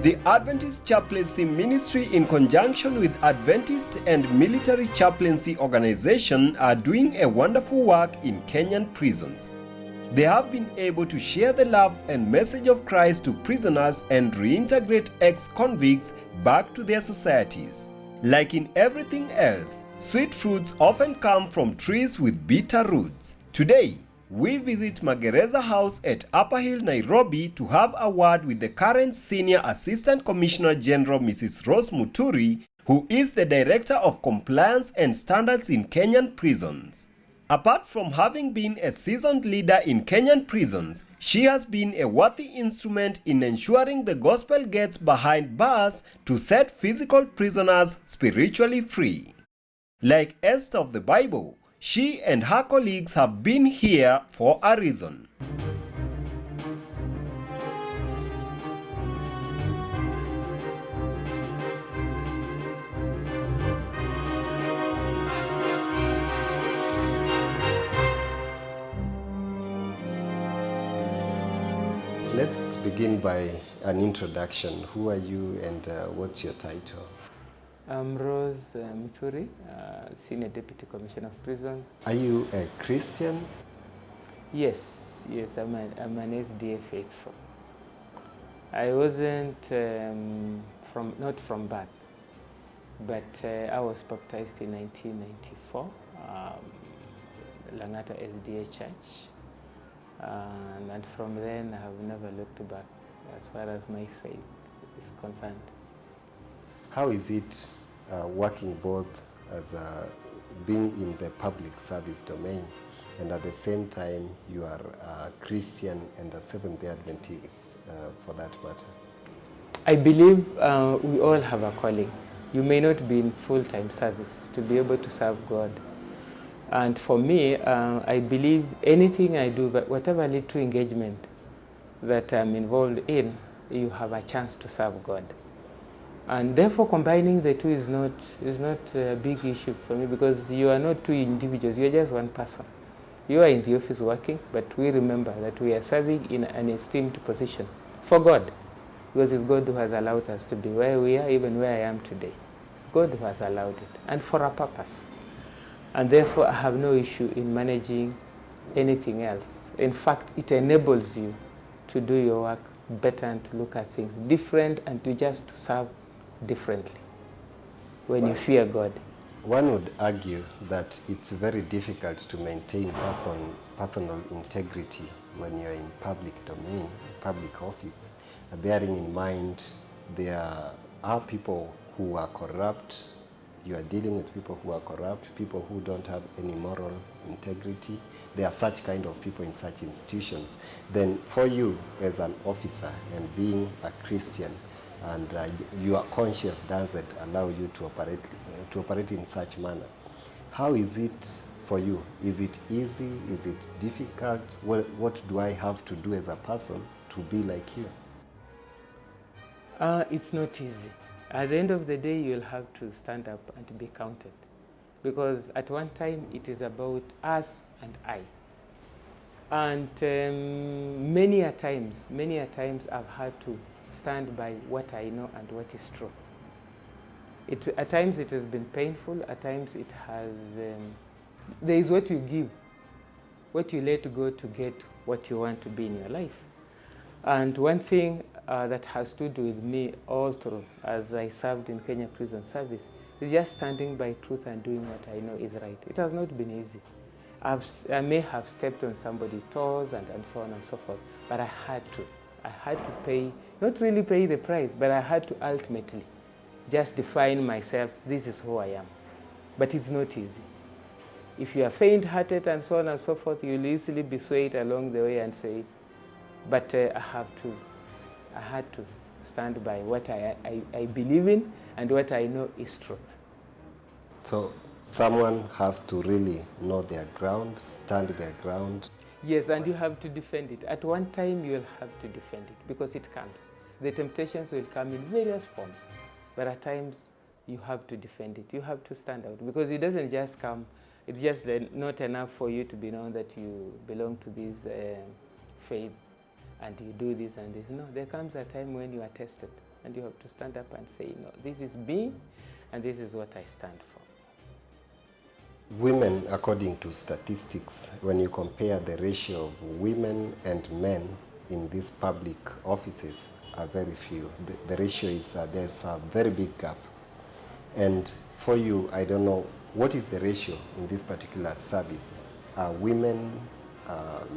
The Adventist Chaplaincy Ministry, in conjunction with Adventist and Military Chaplaincy Organization, are doing a wonderful work in Kenyan prisons. They have been able to share the love and message of Christ to prisoners and reintegrate ex-convicts back to their societies. Like in everything else, sweet fruits often come from trees with bitter roots. Today, we visit Magereza House at Upper Hill, Nairobi to have a word with the current Senior Assistant Commissioner General Mrs. Rose Moturi, who is the Director of Compliance and Standards in Kenyan prisons. Apart from having been a seasoned leader in Kenyan prisons, she has been a worthy instrument in ensuring the gospel gets behind bars to set physical prisoners spiritually free. Like Esther of the Bible, she and her colleagues have been here for a reason. Let's begin by an introduction. Who are you and what's your title? I'm Rose Moturi, Senior Deputy Commissioner of Prisons. Are you a Christian? Yes, I'm an SDA faithful. I wasn't not from birth, but I was baptized in 1994, Langata SDA Church, and from then I have never looked back as far as my faith is concerned. How is it working both as being in the public service domain and at the same time you are a Christian and a Seventh-day Adventist for that matter? I believe we all have a calling. You may not be in full-time service to be able to serve God. And for me, I believe anything I do, but whatever little engagement that I'm involved in, you have a chance to serve God. And therefore, combining the two is not a big issue for me, because you are not two individuals, you are just one person. You are in the office working, but we remember that we are serving in an esteemed position for God, because it's God who has allowed us to be where we are, even where I am today. It's God who has allowed it, and for a purpose. And therefore, I have no issue in managing anything else. In fact, it enables you to do your work better and to look at things different and to just serve differently when you fear God. One would argue that it's very difficult to maintain personal integrity when you're in public domain, public office, bearing in mind there are people who are corrupt. You are dealing with people who are corrupt, people who don't have any moral integrity. There are such kind of people in such institutions. Then for you as an officer and being a Christian, and your conscience doesn't allow you to operate in such manner. How is it for you? Is it easy? Is it difficult? What do I have to do as a person to be like you? It's not easy. At the end of the day, you'll have to stand up and be counted, because at one time it is about us and I. And many a times I've had to stand by what I know and what is true. At times it has been painful, at times it has, there is what you give, what you let go to get what you want to be in your life. And one thing that has stood with me all through as I served in Kenya Prison Service is just standing by truth and doing what I know is right. It has not been easy. I may have stepped on somebody's toes and so on and so forth, but I had to pay, not really pay the price, but I had to ultimately just define myself, this is who I am. But it's not easy. If you are faint-hearted and so on and so forth, you'll easily be swayed along the way and say, but I had to stand by what I believe in and what I know is truth. So someone has to really know their ground, stand their ground. Yes, and you have to defend it. At one time, you'll have to defend it because it comes. The temptations will come in various forms, but at times you have to defend it. You have to stand out because it doesn't just come. It's just not enough for you to be known that you belong to this faith. and you do this and this. No, there comes a time when you are tested and you have to stand up and say, no, this is me and this is what I stand for. Women, according to statistics, when you compare the ratio of women and men in these public offices, are very few. The ratio is, there's a very big gap. And for you, I don't know, what is the ratio in this particular service? Are women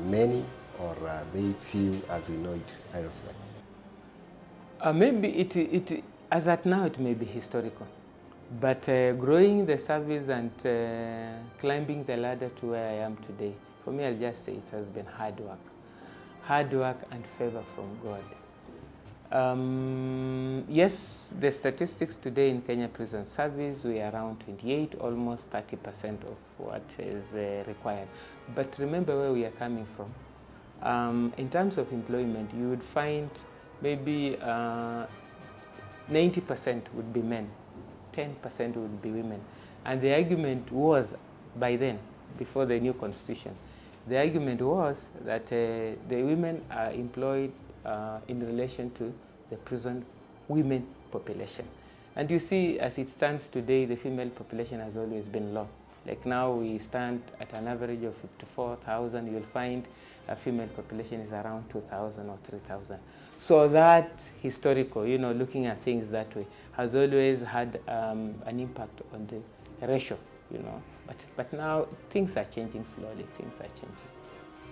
many, or are they few as we know it elsewhere? Maybe it, as at now, it may be historical. But growing the service and climbing the ladder to where I am today, for me, I'll just say it has been hard work. Hard work and favor from God. Yes, the statistics today in Kenya Prison Service, we are around 28, almost 30% of what is required. But remember where we are coming from. In terms of employment, you would find maybe 90% would be men, 10% would be women. And the argument was, by then, before the new constitution, the argument was that the women are employed in relation to the prison women population. And you see, as it stands today, the female population has always been low. Like now we stand at an average of 54,000. You'll find a female population is around 2,000 or 3,000. So that historical, looking at things that way, has always had an impact on the ratio, But now things are changing slowly, things are changing.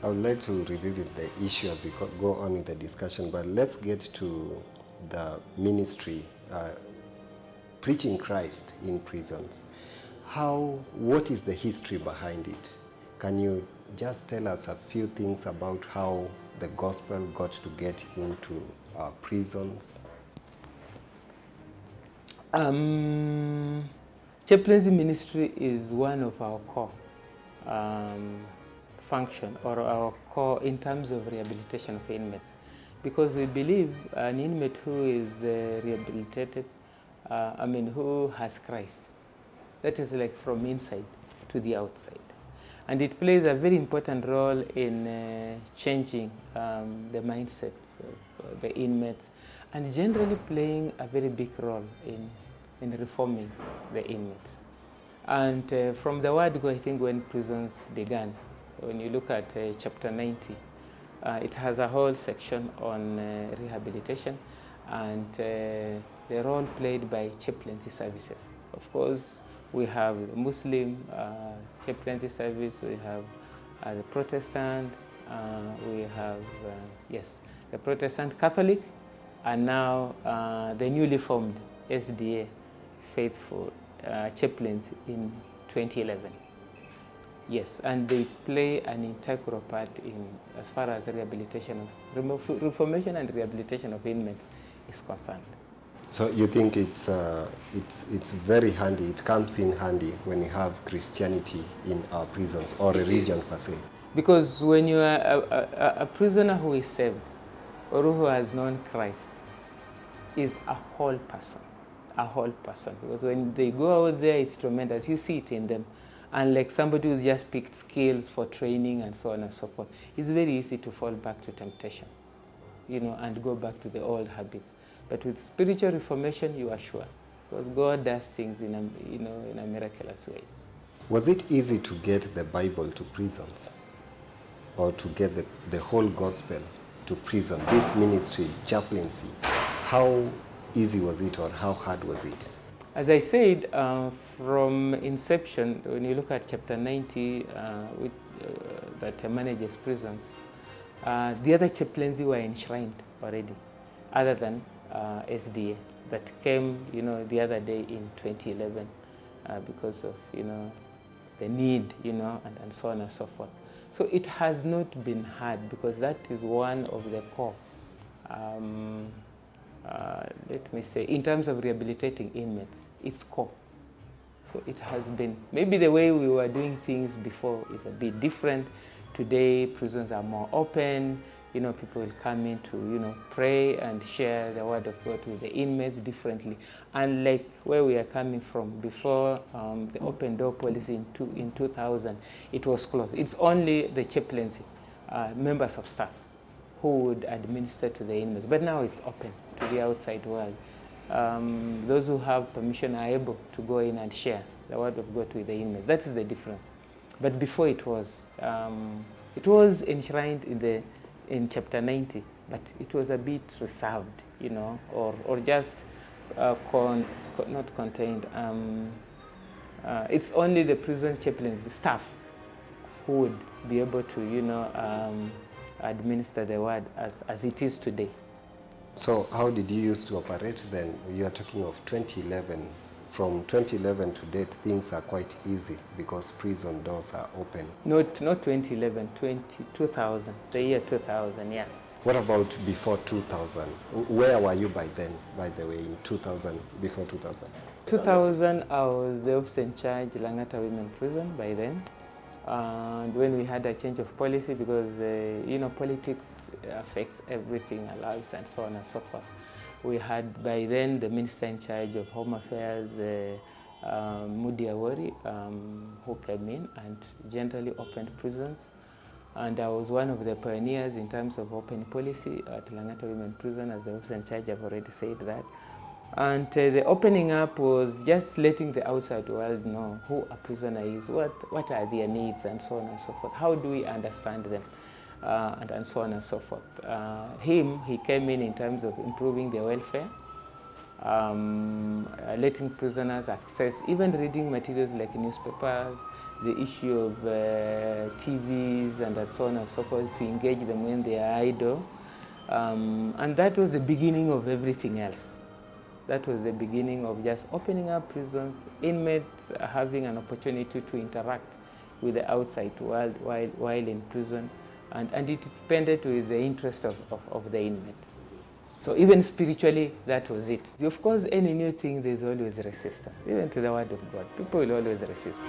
I would like to revisit the issue as we go on with the discussion, but let's get to the ministry, preaching Christ in prisons. What is the history behind it? Can you just tell us a few things about how the gospel got to get into prisons? Chaplaincy ministry is one of our core function, or our core in terms of rehabilitation of inmates, because we believe an inmate who is rehabilitated, who has Christ, that is like from inside to the outside. And it plays a very important role in changing the mindset of the inmates, and generally playing a very big role in reforming the inmates. And from the word go, I think when prisons began, when you look at chapter 90, it has a whole section on rehabilitation and the role played by chaplaincy services. Of course, we have the Muslim chaplaincy service, we have the Protestant, we have, the Protestant Catholic, and now the newly formed SDA, Faithful Chaplains in 2011. Yes, and they play an integral part in as far as rehabilitation, reformation and rehabilitation of inmates is concerned. So you think it's very handy, it comes in handy when you have Christianity in our prisons, or a religion per se? Because when you are a prisoner who is saved or who has known Christ is a whole person. Because when they go out there, it's tremendous. You see it in them. And like somebody who's just picked skills for training and so on and so forth, it's very easy to fall back to temptation, and go back to the old habits. But with spiritual reformation, you are sure, because God does things in a miraculous way. Was it easy to get the Bible to prisons, or to get the whole gospel to prison? This ministry, chaplaincy, how easy was it, or how hard was it? As I said, from inception, when you look at chapter 90, that manages prisons, the other chaplaincy were enshrined already, other than SDA, that came, the other day in 2011 because of, the need, and so on and so forth. So it has not been hard, because that is one of the core, let me say, in terms of rehabilitating inmates, it's core. So it has been, maybe the way we were doing things before is a bit different. Today, prisons are more open. People will come in to, pray and share the word of God with the inmates differently. And like where we are coming from, before the open door policy in 2000, it was closed. It's only the chaplaincy, members of staff who would administer to the inmates. But now it's open to the outside world. Those who have permission are able to go in and share the word of God with the inmates. That is the difference. But before it was enshrined in chapter 90, but it was a bit reserved, you know, or just not contained. It's only the prison chaplains, the staff, who would be able to, you know, administer the word as it is today. So how did you used to operate then? You are talking of 2011. From 2011 to date, things are quite easy because prison doors are open. Not 2011, 2000, the year 2000, yeah. What about before 2000? Where were you by then, by the way, in 2000, before 2000? 2000, I was the officer in charge, Langata Women Prison by then. And when we had a change of policy, because you know, politics affects everything, our lives, and so on and so forth. We had by then the minister in charge of Home Affairs, Mudi Awori, who came in and generally opened prisons. And I was one of the pioneers in terms of open policy at Langata Women Prison as the officer in charge. I've already said that. And the opening up was just letting the outside world know who a prisoner is, what are their needs, and so on and so forth. How do we understand them, and so on and so forth. He came in terms of improving their welfare, letting prisoners access, even reading materials like newspapers, the issue of TVs, and so on and so forth, to engage them when they are idle. And that was the beginning of everything else. That was the beginning of just opening up prisons, inmates having an opportunity to interact with the outside world while in prison, and it depended with the interest of the inmate. So even spiritually, that was it. Of course, any new thing, there's always resistance, even to the word of God. People will always resist.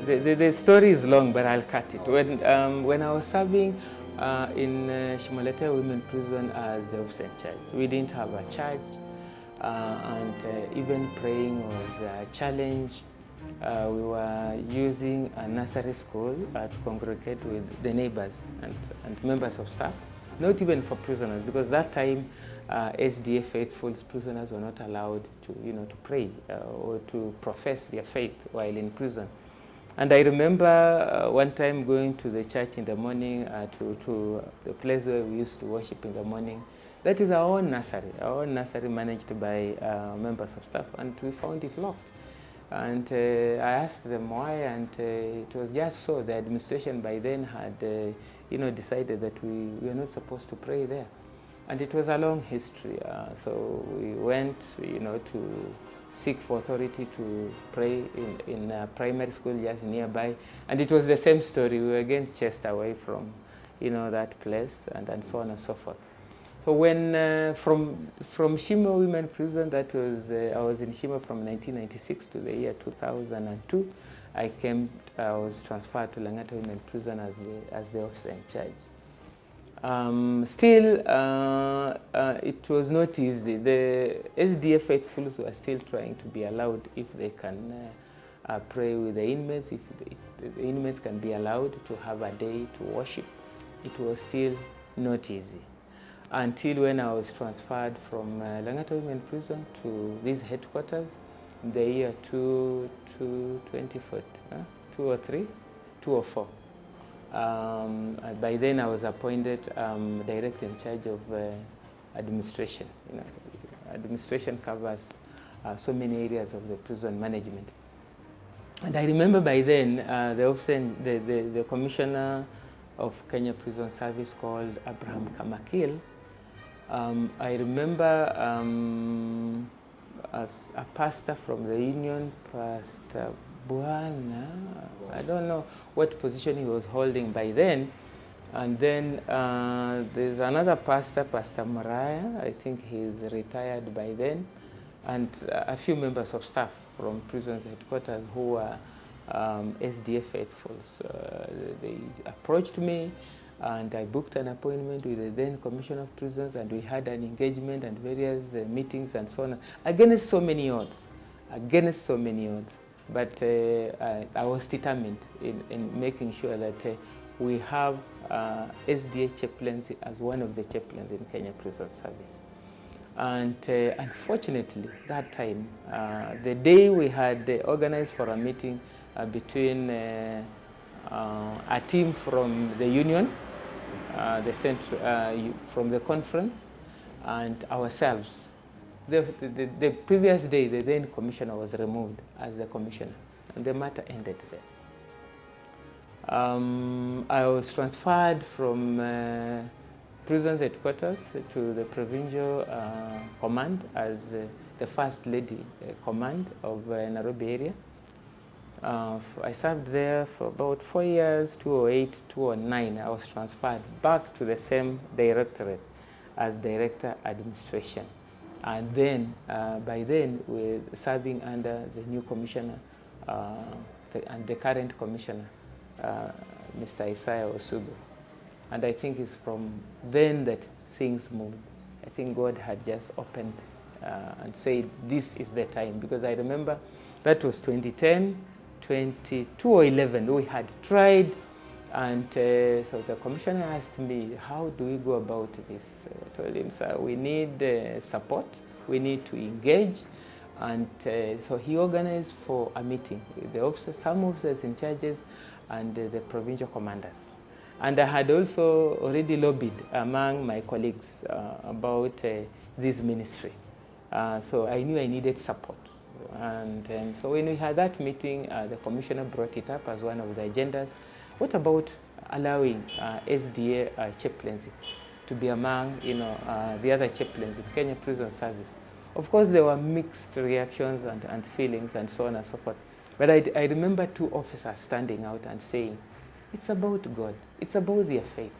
The story is long, but I'll cut it. When I was serving in Shimolete Women Prison as the officer in charge, we didn't have a church, and even praying was a challenge. We were using a nursery school to congregate with the neighbors and members of staff, not even for prisoners, because that time SDA faithful prisoners were not allowed to pray or to profess their faith while in prison. And I remember one time going to the church in the morning, to the place where we used to worship in the morning. That is our own nursery managed by members of staff, and we found it locked. And I asked them why, and it was just so the administration by then had decided that we were not supposed to pray there. And it was a long history. So we went to seek for authority to pray in a primary school just nearby. And it was the same story. We were again chased away from that place, and so on and so forth. So when from Shima Women Prison, that was I was in Shima from 1996 to the year 2002. I was transferred to Langata Women Prison as the officer in charge. Still, it was not easy. The SDA faithfuls were still trying to be allowed, if they can pray with the inmates, if the inmates can be allowed to have a day to worship. It was still not easy. Until when I was transferred from Langata Women Prison to these headquarters in the year 2004, 203, 204. By then I was appointed director in charge of administration. Administration covers so many areas of the prison management. And I remember by then the commissioner of Kenya Prison Service, called Abraham Kamakil. I remember as a pastor from the union, Pastor Buana, I don't know what position he was holding by then. And then there's another pastor, Pastor Mariah, I think he's retired by then, and a few members of staff from prison's headquarters who were SDA faithfuls. They approached me And I booked an appointment with the then Commissioner of Prisons, and we had an engagement and various meetings and so on, against so many odds, But I was determined in making sure that we have SDA chaplaincy as one of the chaplains in Kenya Prison Service. And unfortunately, that time, the day we had organized for a meeting between a team from the union, from the conference, and ourselves. The previous day, the then commissioner was removed as the commissioner, and the matter ended there. I was transferred from prisons headquarters to the provincial command as the first lady command of Nairobi area. I served there for about 4 years, 2008, 2009. I was transferred back to the same directorate as Director Administration. And then, by then, we're serving under the new commissioner and the current commissioner, Mr. Isaiah Osugo. And I think it's from then that things moved. I think God had just opened and said, this is the time. Because I remember that was 2010, 22 or 11, we had tried, and so the commissioner asked me, how do we go about this? I told him, sir, we need support, we need to engage, and so he organized for a meeting with the officers, some officers in charges, and the provincial commanders. And I had also already lobbied among my colleagues about this ministry. So I knew I needed support. And so when we had that meeting, the commissioner brought it up as one of the agendas. What about allowing SDA chaplaincy to be among the other chaplains in Kenya Prison Service? Of course, there were mixed reactions and feelings and so on and so forth. But I remember 2 officers standing out and saying, it's about God. It's about their faith.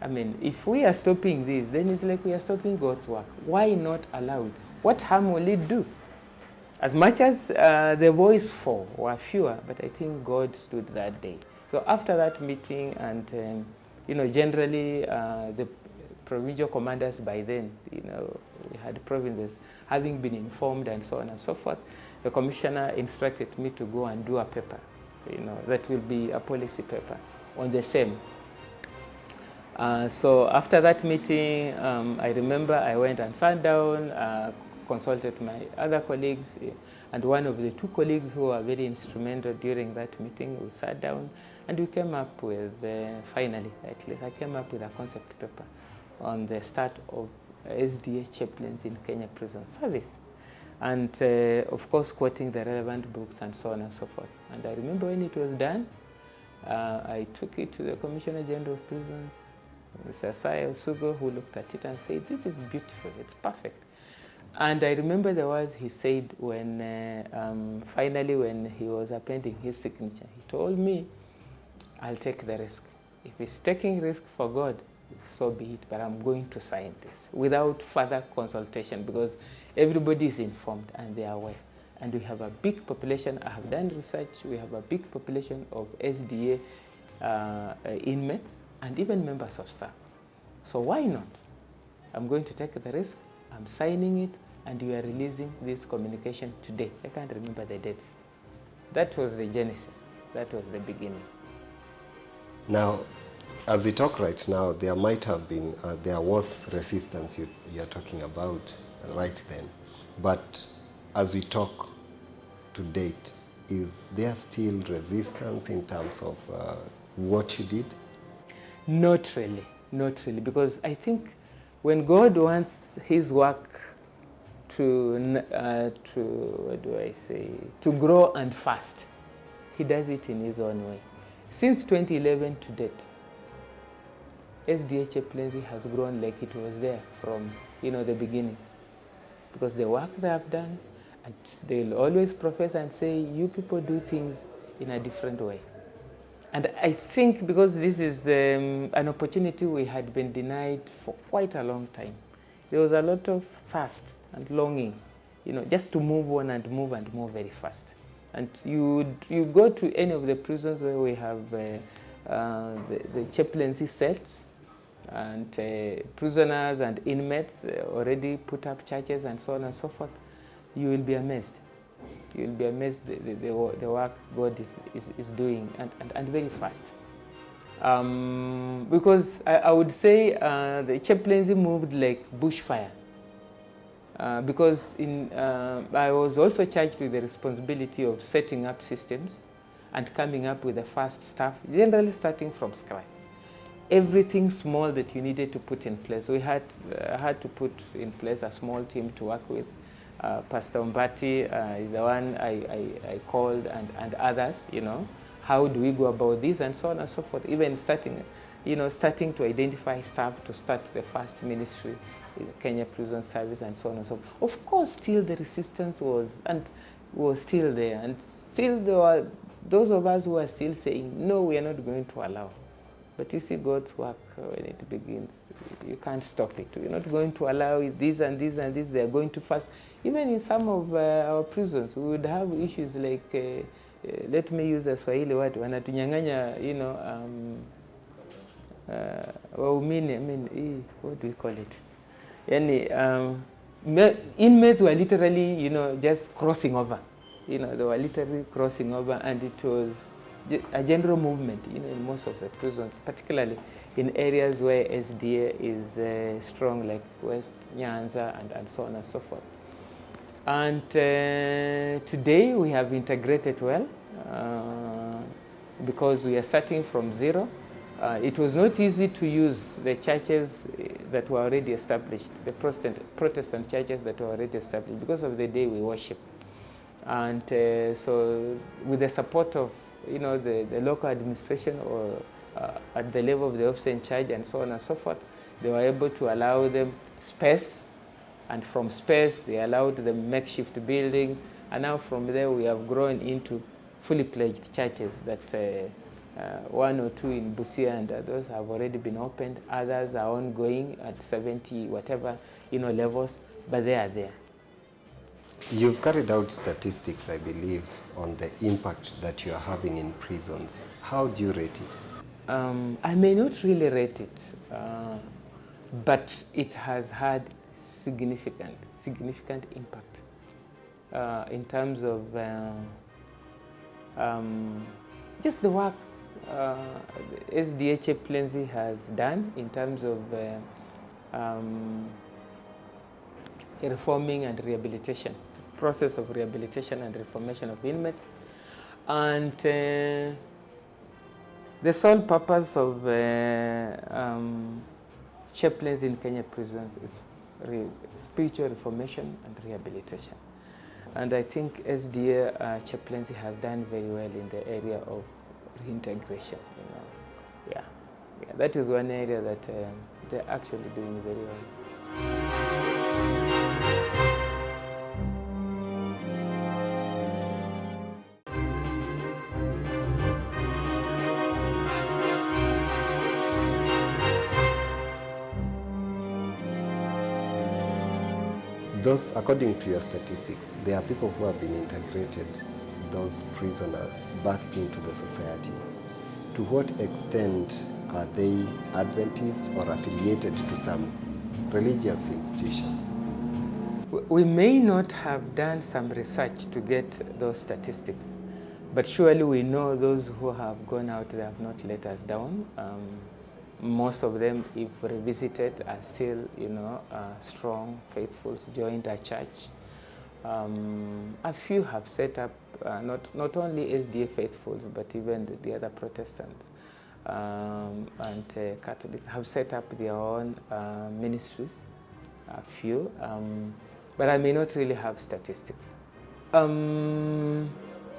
I mean, if we are stopping this, then it's like we are stopping God's work. Why not allow it? What harm will it do? As much as the voice for were fewer, but I think God stood that day. So after that meeting, and generally the provincial commanders by then, we had provinces having been informed and so on and so forth. The commissioner instructed me to go and do a paper, that will be a policy paper on the same. So after that meeting, I remember I went and sat down, consulted my other colleagues, and one of the 2 colleagues who were very instrumental during that meeting, we sat down and we came up with, finally, at least, I came up with a concept paper on the start of SDA chaplains in Kenya Prison Service. And of course, quoting the relevant books and so on and so forth. And I remember when it was done, I took it to the Commissioner General of Prisons, Mr. Isaiah Osugo, who looked at it and said, this is beautiful, it's perfect. And I remember the words he said when, finally, when he was appending his signature. He told me, I'll take the risk. If it's taking risk for God, so be it, but I'm going to sign this without further consultation, because everybody is informed and they are aware. And we have a big population. I have done research. We have a big population of SDA inmates and even members of staff. So why not? I'm going to take the risk. I'm signing it, and we are releasing this communication today. I can't remember the dates. That was the genesis. That was the beginning. Now, as we talk right now, there might have been, there was resistance you're talking about right then. But as we talk to date, is there still resistance in terms of what you did? Not really, because I think when God wants his work to what do I say, to grow and fast, he does it in his own way. Since 2011 to date, SDA chaplaincy has grown like it was there from the beginning, because the work they have done, and they'll always profess and say, you people do things in a different way. And I think because this is an opportunity we had been denied for quite a long time, there was a lot of thirst and longing, just to move on and move very fast. And you go to any of the prisons where we have the chaplaincy set, and prisoners and inmates already put up churches and so on and so forth, you will be amazed. You will be amazed the work God is doing, and very fast. Because I would say the chaplaincy moved like bushfire. Because I was also charged with the responsibility of setting up systems and coming up with the first stuff, generally starting from scratch. Everything small that you needed to put in place. We had to put in place a small team to work with. Pastor Mbati is the one I called, and others, how do we go about this, and so on and so forth. Even starting to identify staff to start the first ministry in Kenya Prison Service, and so on and so forth. Of course, still the resistance was still there, and still there were those of us who are still saying, no, we are not going to allow. But you see God's work when it begins, you can't stop it. You're not going to allow this and this and this. They are going to fast. Even in some of our prisons, we would have issues like, let me use a Swahili word, wanatunyang'anya, waumini, what do we call it? Inmates were literally, just crossing over. They were literally crossing over, and it was a general movement, in most of the prisons, particularly in areas where SDA is strong, like West Nyanza and so on and so forth. And today we have integrated well because we are starting from zero. It was not easy to use the churches that were already established, the Protestant churches that were already established, because of the day we worship. And so with the support of the local administration, or at the level of the officer in charge, and so on and so forth, they were able to allow them space, and from space they allowed them makeshift buildings, and now from there we have grown into fully fledged churches that one or two in Busia and others have already been opened. Others are ongoing at 70 whatever levels, but they are there. You've carried out statistics, I believe, on the impact that you are having in prisons. How do you rate it? I may not really rate it, but it has had significant impact in terms of just the work SDA chaplaincy has done in terms of reforming and rehabilitation, process of rehabilitation and reformation of inmates. And the sole purpose of chaplains in Kenya prisons is spiritual reformation and rehabilitation. And I think SDA chaplaincy has done very well in the area of reintegration. Yeah, that is one area that they're actually doing very well. Those, according to your statistics, there are people who have been integrated, those prisoners, back into the society. To what extent are they Adventists or affiliated to some religious institutions? We may not have done some research to get those statistics, but surely we know those who have gone out, they have not let us down. Most of them, if revisited, are still, strong, faithful, joined a church. A few have set up, not only SDA faithfuls, but even the other Protestants and Catholics have set up their own ministries, a few, but I may not really have statistics.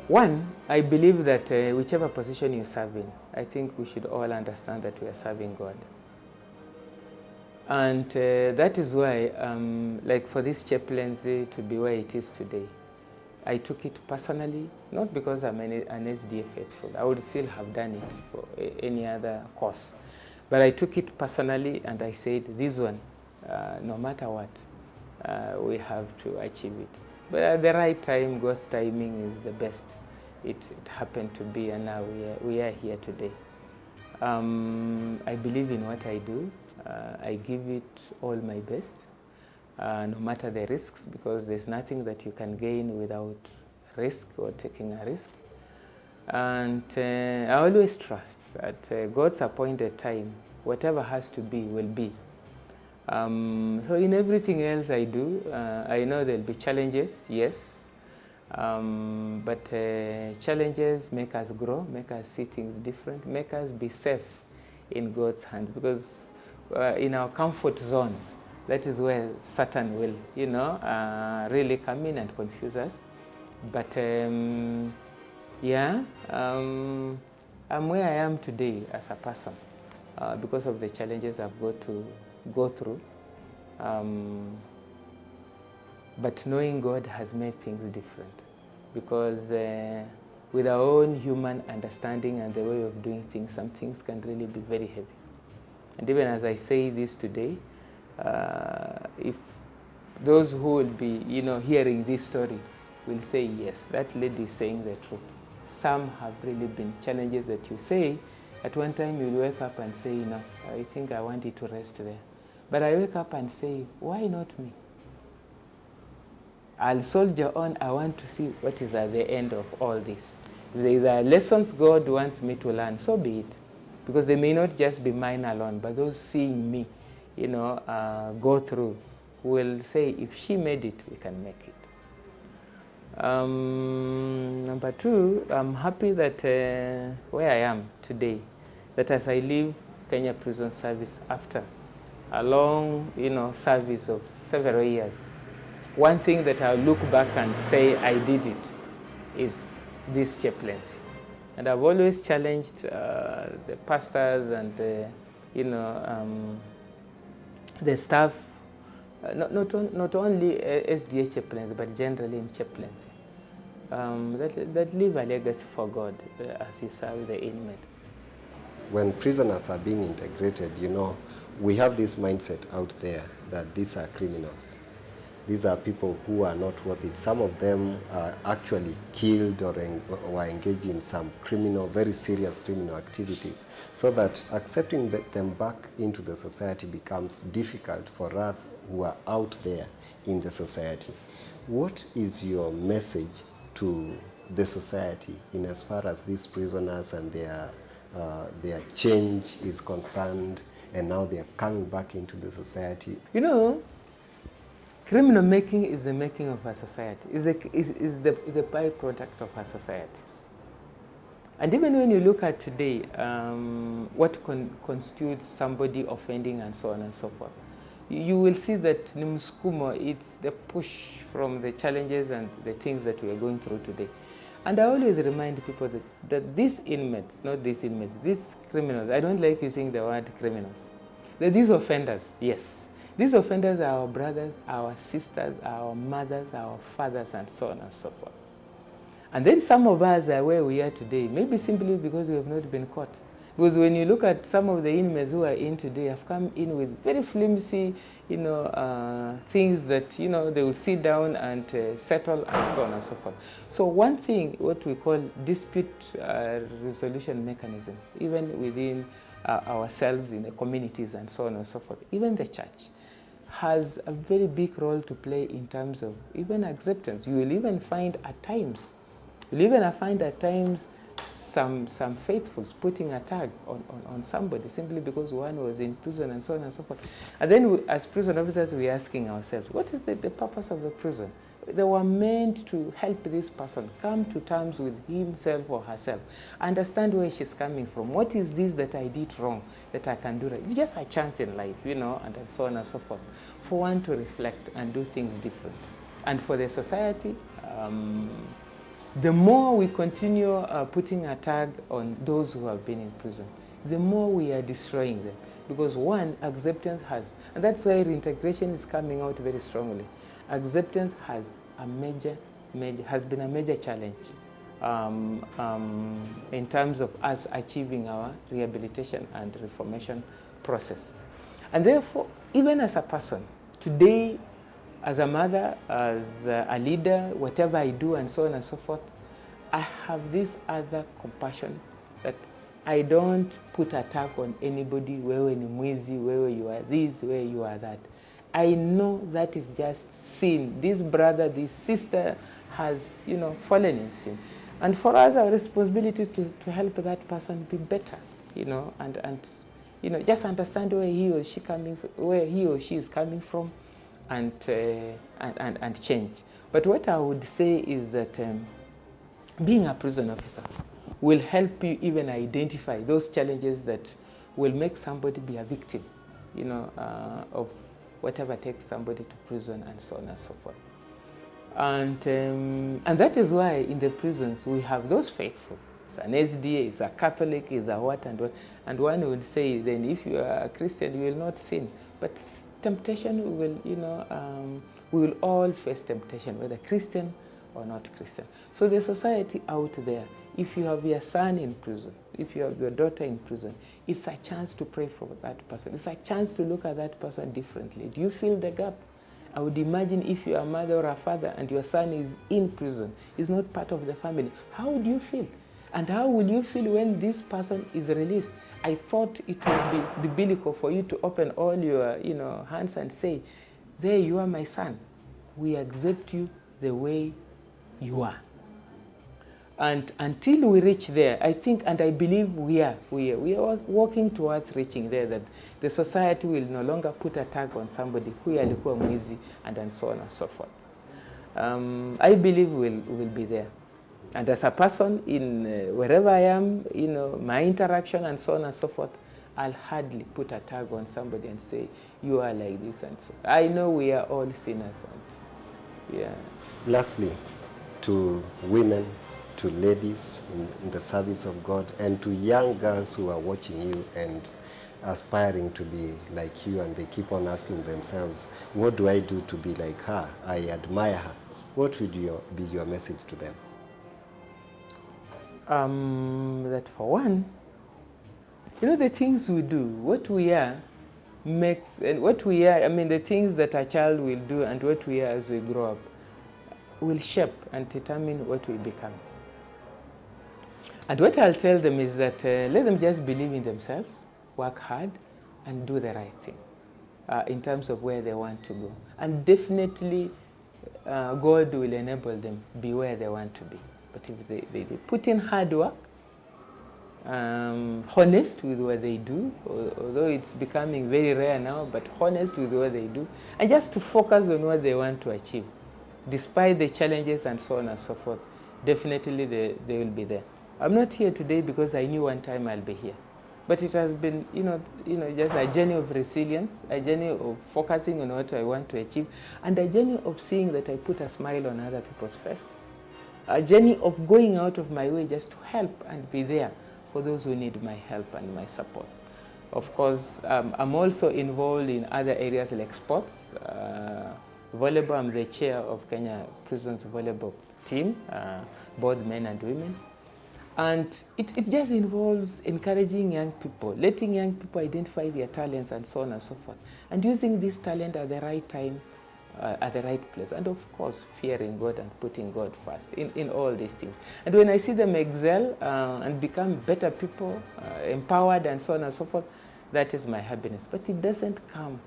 One, I believe that whichever position you serve in, I think we should all understand that we are serving God. And that is why, like for this chaplaincy to be where it is today, I took it personally, not because I'm an SDA faithful. I would still have done it for any other cause. But I took it personally and I said, this one, no matter what, we have to achieve it. But at the right time, God's timing is the best. It happened to be, and now we are here today. I believe in what I do. I give it all my best, no matter the risks, because there's nothing that you can gain without risk or taking a risk. And I always trust that God's appointed time, whatever has to be, will be. So in everything else I do, I know there'll be challenges, yes, but challenges make us grow, make us see things different, make us be safe in God's hands, because in our comfort zones, that is where Satan will, really come in and confuse us. But yeah, I'm where I am today as a person because of the challenges I've got to go through. But knowing God has made things different, because with our own human understanding and the way of doing things, some things can really be very heavy. And even as I say this today, if those who will be, hearing this story will say, yes, that lady is saying the truth. Some have really been challenges that you say, at one time you'll wake up and say, no, I think I want it to rest there. But I wake up and say, why not me? I'll soldier on. I want to see what is at the end of all this. If there is a lessons God wants me to learn, so be it. Because they may not just be mine alone, but those seeing me, go through will say, if she made it, we can make it. Number two, I'm happy that where I am today, that as I leave Kenya Prison Service after a long, service of several years, one thing that I'll look back and say I did it is this chaplaincy. And I've always challenged the pastors and the staff, not only SDA chaplains, but generally in chaplaincy, that leave a legacy for God as you serve the inmates. When prisoners are being integrated, we have this mindset out there that these are criminals. These are people who are not worth it. Some of them are actually killed or engaged in some very serious criminal activities, so that accepting them back into the society becomes difficult for us who are out there in the society. What is your message to the society in as far as these prisoners and their change is concerned, and now they are coming back into the society? Criminal making is the making of our society, is the byproduct of our society. And even when you look at today, what constitutes somebody offending and so on and so forth, you will see that Nimskumo, it's the push from the challenges and the things that we are going through today. And I always remind people that these inmates, not these inmates, these criminals, I don't like using the word criminals, that these offenders, yes, these offenders are our brothers, our sisters, our mothers, our fathers, and so on and so forth. And then some of us are where we are today, maybe simply because we have not been caught. Because when you look at some of the inmates who are in today, have come in with very flimsy, things that, they will sit down and settle and so on and so forth. So one thing, what we call dispute resolution mechanism, even within ourselves in the communities and so on and so forth, even the church has a very big role to play in terms of even acceptance. You will even find at times, some faithfuls putting a tag on somebody simply because one was in prison and so on and so forth. And then as prison officers, we're asking ourselves, what is the purpose of the prison? They were meant to help this person come to terms with himself or herself, understand where she's coming from. What is this that I did wrong that I can do right? It's just a chance in life, and so on and so forth, for one to reflect and do things different. And for the society, the more we continue putting a tag on those who have been in prison, the more we are destroying them. Because one, acceptance has, and that's why reintegration is coming out very strongly. Acceptance has been a major challenge in terms of us achieving our rehabilitation and reformation process. And therefore, even as a person, today, as a mother, as a leader, whatever I do and so on and so forth, I have this other compassion that I don't put attack on anybody, wewe ni mwizi, wewe you are this, wewe you are that. I know that is just sin. This brother, this sister has, fallen in sin. And for us, our responsibility to help that person be better, and just understand where he or she is coming from, and change. But what I would say is that being a prison officer will help you even identify those challenges that will make somebody be a victim, of whatever takes somebody to prison, and so on and so forth. And that is why in the prisons we have those faithful. It's an SDA, it's a Catholic, it's a what and what. And one would say, then if you are a Christian, you will not sin. But temptation will, we will all face temptation, whether Christian or not Christian. So the society out there, if you have your son in prison, if you have your daughter in prison, it's a chance to pray for that person. It's a chance to look at that person differently. Do you feel the gap? I would imagine if you are a mother or a father and your son is in prison, is not part of the family, how would you feel? And how will you feel when this person is released? I thought it would be biblical for you to open all your hands and say, there you are, my son. We accept you the way you are. And until we reach there, I think and I believe we are working towards reaching there, that the society will no longer put a tag on somebody who alikuwa mwizi and so on and so forth. I believe we'll be there. And as a person in wherever I am, my interaction and so on and so forth, I'll hardly put a tag on somebody and say, you are like this and so. I know we are all sinners. And, yeah. Lastly, to women, to ladies in the service of God, and to young girls who are watching you and aspiring to be like you, and they keep on asking themselves, what do I do to be like her? I admire her. What would be your message to them? That for one, the things we do, what we are makes, and what we are, the things that a child will do and what we are as we grow up will shape and determine what we become. And what I'll tell them is that let them just believe in themselves, work hard, and do the right thing in terms of where they want to go. And definitely God will enable them be where they want to be. But if they put in hard work, honest with what they do, although it's becoming very rare now, but honest with what they do, and just to focus on what they want to achieve, despite the challenges and so on and so forth, definitely they will be there. I'm not here today because I knew one time I'll be here. But it has been, just a journey of resilience, a journey of focusing on what I want to achieve, and a journey of seeing that I put a smile on other people's face. A journey of going out of my way just to help and be there for those who need my help and my support. Of course, I'm also involved in other areas like sports. Volleyball, I'm the chair of Kenya Prisons Volleyball team, both men and women. And it just involves encouraging young people, letting young people identify their talents and so on and so forth, and using this talent at the right time, at the right place, and of course fearing God and putting God first in all these things. And when I see them excel and become better people, empowered and so on and so forth, that is my happiness. But it doesn't come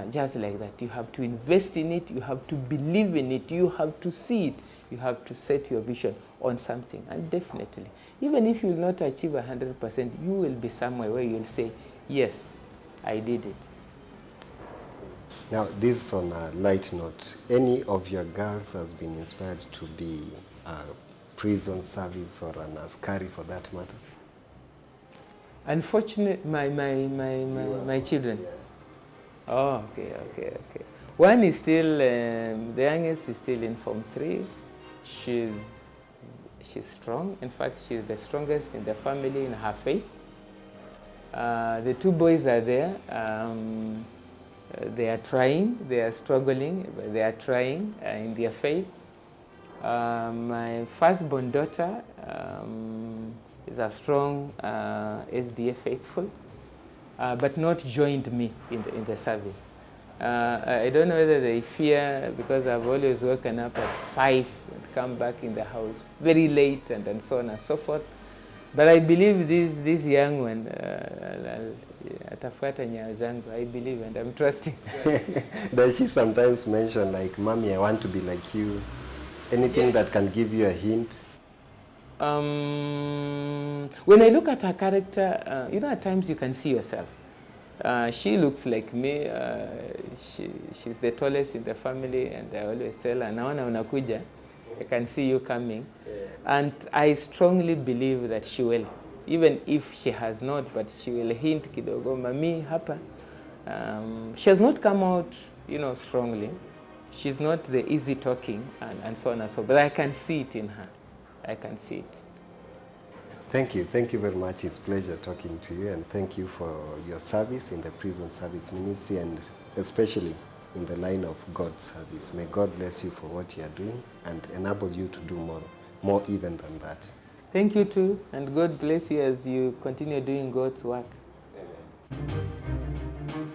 just like that. You have to invest in it, you have to believe in it, you have to see it, you have to set your vision on something. And definitely, even if you will not achieve 100%, you will be somewhere where you will say, yes, I did it. Now, this is on a light note. Any of your girls has been inspired to be a prison service or an askari for that matter? Unfortunately, my children. Yeah. Oh, okay. One is still, the youngest is still in Form 3. She's strong. In fact, she's the strongest in the family in her faith. The two boys are there. They are trying, they are struggling, but they are trying in their faith. My firstborn daughter is a strong SDA faithful, but not joined me in the service. I don't know whether they fear, because I've always woken up at 5 and come back in the house very late and so on and so forth. But I believe this young one atafuata nyayo zangu. I believe and I'm trusting. Does she sometimes mention like, "Mommy, I want to be like you"? Anything that can give you a hint? When I look at her character, you know, at times you can see yourself. She looks like me. She's the tallest in the family, and I always tell her, naona unakuja, I can see you coming. And I strongly believe that she will, even if she has not, but she will hint kidogo, mami hapa. She has not come out, you know, strongly. She's not the easy talking and so on and so on, but I can see it in her. I can see it. Thank you very much. It's a pleasure talking to you, and thank you for your service in the prison service ministry, and especially in the line of God's service. May God bless you for what you are doing and enable you to do more even than that. Thank you too, and God bless you as you continue doing God's work. Amen.